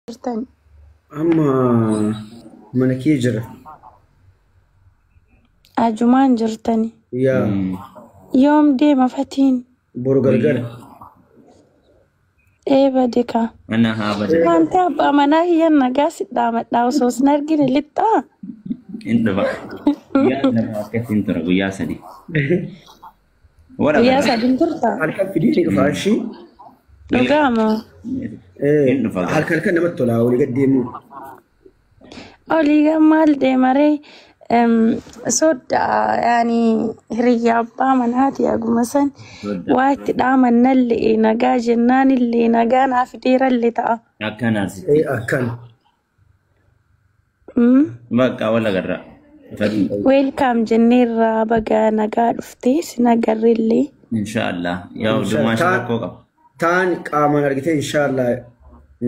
jirtani? Amma mana kee jira. Ajumaan jirtani? Yaa. Yoom deema fatiin? Boru galgala. Badika. Ana haa bade. Wanta abbaa manaa hiyyan nagaa sidhaamadhaa osoo sin argine lixxaa? Inta ba. Guyyaa lama akkasiin tura guyyaa sadii. Guyyaa sadiin turtaa? Halkan fidii dhufaa ishii. Dhugaama? Halkan namatti tolaa olii gad deemu. Olii maal deemaree soda yaani hiriyyaa abbaa manaati aguma san waa itti dhaamannallee nagaa jennaanillee nagaa naaf deerallee ta'a. Akkanaas. Akkan. Bakka wala garra. Welcome jenneerraa baga nagaa dhuftee sin agarreellee. Inshallah. Yaa dhumaa shakkoo qaba. Taan qaamaan argitee inshallah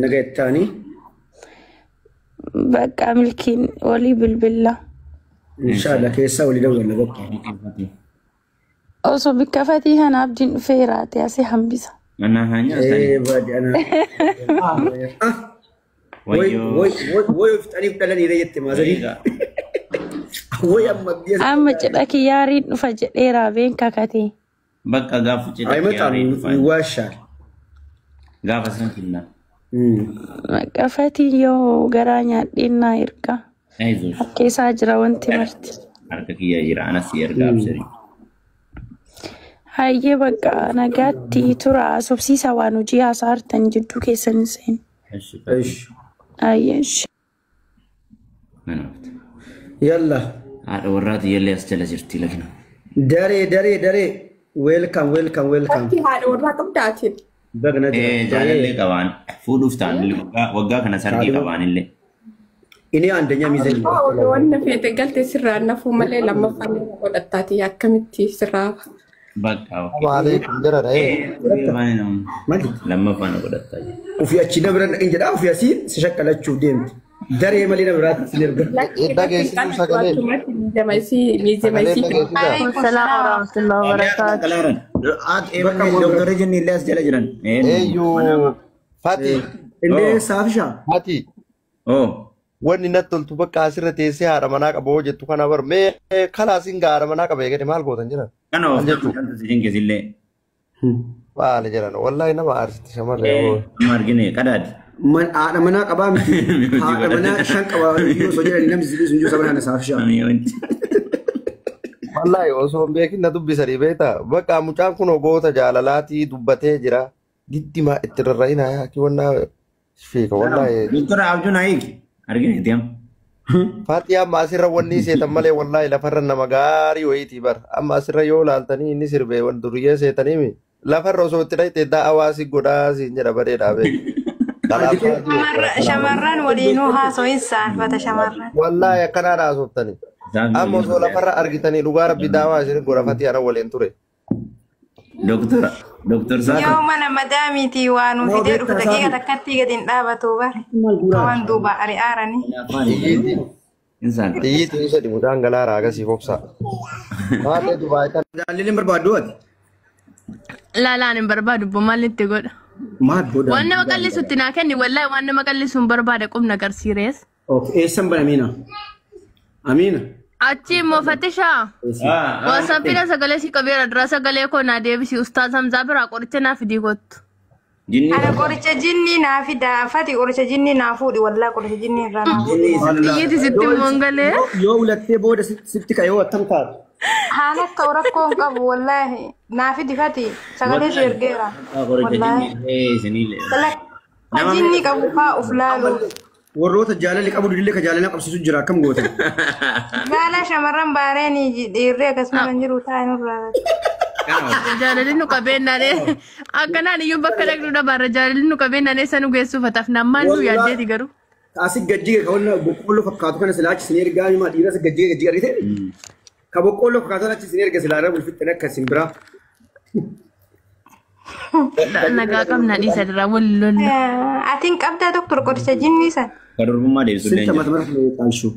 nagaa ittaanii. Bakka milkiin walii bilbila. Inshallah keessa walii dawwalla bakka. Osoo bikka fatii kana abdiin dhufee raate asii hambisa. Mana hanya Baadi ana. Woy uftaniif dhalanii reeyyette maazanii. Woy amma biyya. Amma cidha kiyyaariin dhufa jedheeraa been kakatee. bakka gaafa cidha Aymataan waashaal. gaafa san finna. Bakka fatii yoo garaa nyaadhinnaa erga. Aizu. Hakkeessaa jira wanti marti. Harka kiyya jira anas erga absari. Hayyee bakka nagaatti tura sobsiisa waan hojii haasaartan jidduu keessan seen. Ish. Hayyeesh. Manaafta. Yalla. Haadha warraati yallee as jala jirti lafina. Daree. Welcome. Haadha warraa qabdaatiin. Bagna Jaalallee qabaan fuudhuuf ta'an waggaa kana sargii qabaan illee. Ini andanya mizani. Wanna feete galtee sirraa nafuu malee lammaffaan godhattaati akkamitti sirraa. Bakka Waalaikum jara Mali. lammaffaan godhattaa. Ufi achi na biran dhaqin jedhaa ufi asiin si shakkalachuuf deemti. Daree malee na biraatti si erga. Assalamu warahmatullahi wabarakatuh. Doktorri jenni illee as jala jiran. Fati. Illee saafishaa. Fati. Oh. Wanni natti toltu bakka asirra teessee haadha manaa qaboo jettu kana bar mee kalaasiin haadha manaa qabee gadi maal gootan jiran? Kana of illee. Maali jiran wallahi nama aarsitti shamarree. Amma argine qadaadi. Haadha manaa qabaa miti. Haadha manaa shan qabaa yoo osoo jedhani namni zilis hunjuu sabana na saafishaa. Wallahi osoo beekin na dubbisanii beektaa bakka mucaan kun goota jaalalaatii dubbatee jira. Giddimaa itti rarra'inaa yaaki wannaa fiika wallahi. Doktora Abjuun Hayiiki. Argine itti amma. Fati amma asirra wanni seetan malee wallahi lafarra nama gaarii wayiitii bar amma asirra yoo laaltanii inni sirbee wan duriyyee seetanii lafarra osoo itti dhayte hawaasi godhaa siin jedha badee dhaabee. Shamarran waliinuu haasoo saanfata shamarran. Wallahi akkanaa haasoftanii. Amma osoo lafarra argitanii dhugaa rabbi daawaa isin godha Fati ana waliin ture. Doktor Saatu. Yoo mana madaamiitii waan fidee dhufu daqiiqa takkatti gadi hin dhaabatu bare. Waan duuba ari'aaranii. Xiyyiitiin isa dhibu daangalaa raagasii foksaa. Maatee Dubaay kan. Jaalaliin barbaaddu ati. Laalaan hin barbaadu bommaan itti godha. Maal godha? Waan nama qallisuutti naa kenni wallahi waan nama qallisuun barbaada qubna agarsiirees. Eessan bara Amiina. Achi immoo Fatishaa. Wasaappiidha sagalee si qabeera dura sagalee koo naa deebisi ustaaz Hamzaa biraa qoricha naa fidii kottu. Ana qoricha jinnii naa fida Fati qoricha jinnii naa fuudhi wallahi qoricha jinnii irraa naa fuudhi. Xiyyiiti sitti mongalee. Yoo ulattee booda sitti ka'ee attam taatu. Haala akka rakkoo hin qabu wallahi naa fidi Fati sagalee si ergeera. Wallahi. Jinnii qabu faa uf laalu. Warroota jaalalli qabu dudillee ka jaalala qabsiisu jira akkam gootan. Gaala shamarran baareen dhiirree akkasuma kan jiru taa'in irraa. Jaalalli nu qabeennaadhee akkanaan iyyuu bakka dhaqnu dhabaarra jaalalli nu qabeennaadhee sanu geessuufataaf nammaan nu yaaddeeti garuu. Asii gajjige ka wanna boqqolloo fakkaatu kana silaa achi sin ergaa himaa dhiira asii gajjige argite. Ka boqqolloo fakkaatu achi sin erga silaa irra bulfixxan akka sin biraa. Nagaa qabna dhiisa dira wallolla. Atiin qabdaa doktor qoricha jinnii san. Kadurbummaa deebisuu Sinta mata mara qaalshu.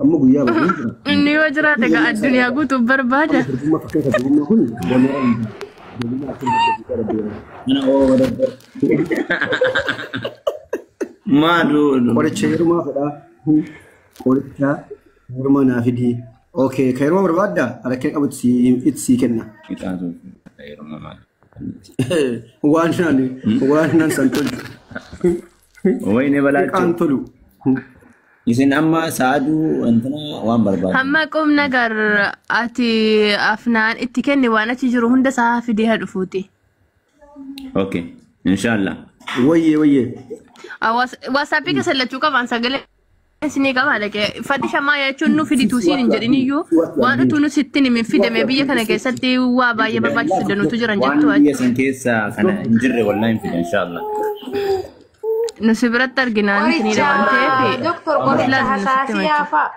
Amma guyyaa baay'ee. Inni yoo jiraate gaa addunyaa guutuuf barbaada. Durbummaa fakkeenya durbummaa kun boonera. Mana oo Maadu. Qoricha heerumaa fedha. Qoricha heerumaa naa fidi. Okay, ka heerumaa barbaadda alakkee qabu itti sii kenna. Waan nan san tolchu. Wayne balaachu. Kan tolu. Isin amma saadu antana waan barbaadu. Hamma qom nagar ati afnaan itti kenni waan achi jiru hunda saa fidee hadhufuuti. Okay, inshallah. Wayye. WhatsApp ke sallachuu qaban sagalee isinii qaba dhaqee fadhi shamaa jechuun nu fidituu siin hin jedhin iyyuu waan utuu nu sittin himin fidame biyya kana keessatti waa baay'ee barbaachisu danuutu jiran jettu Waan biyya san keessa kana hin jirre wallahi hin fida inshallah. nu si biratti arginaan isinii waan ta'eef Doktor qoricha hasaasiyaa fa'a.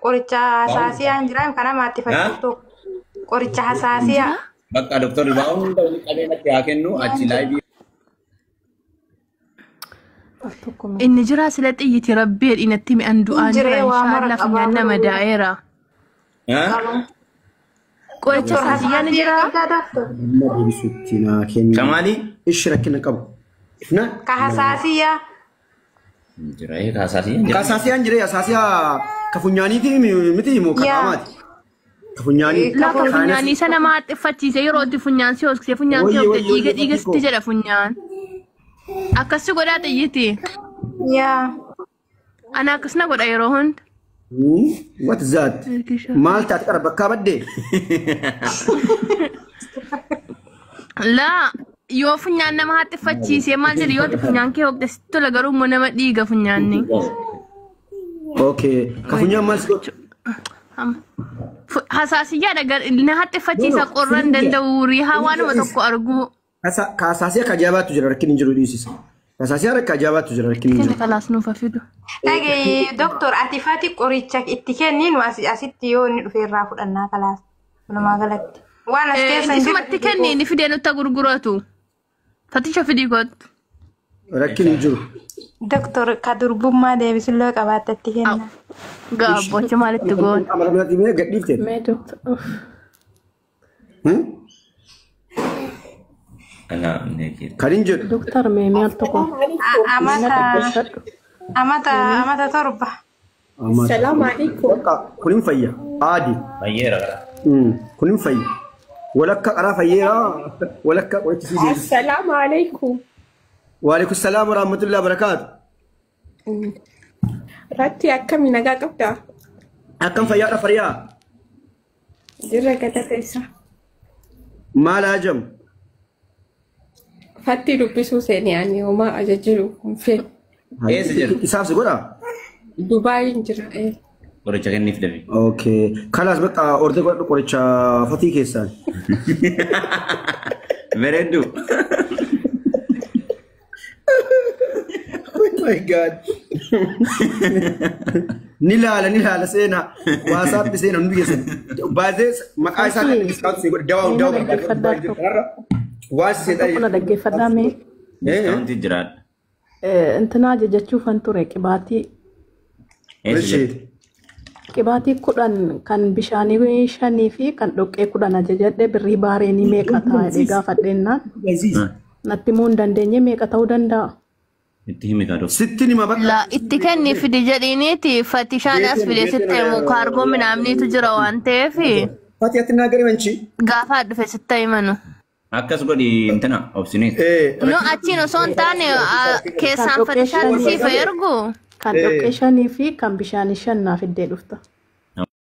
Qoricha hasaasiyaa hin jiraan kana maatti fayyadu. Qoricha hasaasiyaa. Bakka doktorri waa hunda waliin qabeenatti haa kennu achi laayivii. inni jira sila xiyyiti rabbii dhinatti mi'an du'aan jira inshallah funyaan nama daa'eera. Qoricha hasaasiyaa ni jira. Kamali? Ishi rakkina qabu. Ifna? Ka hasaasiyaa. Jira ka hasaasiyaa. Ka hasaasiyaan jira hasaasiyaa ka funyaaniiti miti moo ka qaamaati? Ka funyaanii. La ka funyaanii sana maa xiffachiise yeroo itti funyaan si hooksee funyaan si hookte dhiiga sitti jedha funyaan. Akkasi godhaa xiyyiti. Yaa. Ana akkasina godha yeroo hunda. What is that? Maal taate qara bakkaa baddee? La yoo funyaan nama haxxiffachiisee maal jedhi yoo funyaan kee hoogde sitti tola garuu immoo nama dhiiga funyaanni. Okay. Ka funyaan maal si godhu? Hasaasiyyaa dhagar na haxxiffachiisa qorran danda'u rihaa waanuma tokko arguu. Ka hasaasiyaa ka ajaabaatu jira rakkin hin jiru dhiisisa. Ka hasaasiyaa rakka ajaabaatu jira rakkin hin Kenna jiru. kalaas nuuf fidu. Dhagee doktor ati fati qoricha itti kenniin asitti yoo inni dhufe irraa fudhannaa kalaas. Walumaa galatti. Waan as keessa hin Isumatti kenni inni fidee nutti gurguratu. Faticha fidii gootu. Rakkin hin jiru. Doktor ka durbummaa deebisullee qabaattatti kenna. Gaabbochi maalitti goon. Amalaati mee gadhiifte? Mee doktor. Ana neekir. Kan hin jedhu. Doktor mee maal tokko. Amata torba. Salaamu alaikum. Kun hin fayya. Aadi. Bayyeera gara. Kun hin fayya. Walakka qaraa fayyeera. Walakka qorichi sii deebisu. Salaamu alaikum. Waalaikum salaam wa rahmatullahi wa barakaatu. Ratti akkamii nagaa qabdaa? Akkam fayyaadha fariyaa? Jirra gata keessa. Maal ajam? Fatti dubbisuu seenii ani homaa ajajiru hin fee. Eessa jiru? Isaaf si godha? Dubaayin jira. Qoricha kenniif dabe. Okay. Kalaas bakka ordee godhadhu qoricha fatii keessaan. Bereeddu. Oh my God. Ni laala seenaa. WhatsApp seenaa hundi keessan. Baazee maqaa isaa kan diskaawunt si godhe dawaa barbaadu. Waan si seetaa Kuna dhaggeeffadhaa mee? Diskaawunti jiraadha. Intinaa jechuufan ture qibaatii. Eessa jiru? Qibaatii 10 kan bishaanii 5 fi kan dhoqqee 10 ajajadhe birrii baareenii meeqa taa'ee gaafadheennaan. Natti immoo hin dandeenye meeqa ta'uu danda'a? Itti himi kaadoo. Sitti nima bakka. La itti kenni fidi jedhiniiti fatishaan as fide sitti himu kaargoo midhaaniitu jira waan ta'eef Fatii atti naa gari manchi. gaafa dhufe sitti himanu. Akkas godhi intana obsineet. Nu achiin osoo hin taane keessaan fatishaan siif ergu. Kan dhoqqee 5 fi kan bishaanii 5 naaf iddee dhufta.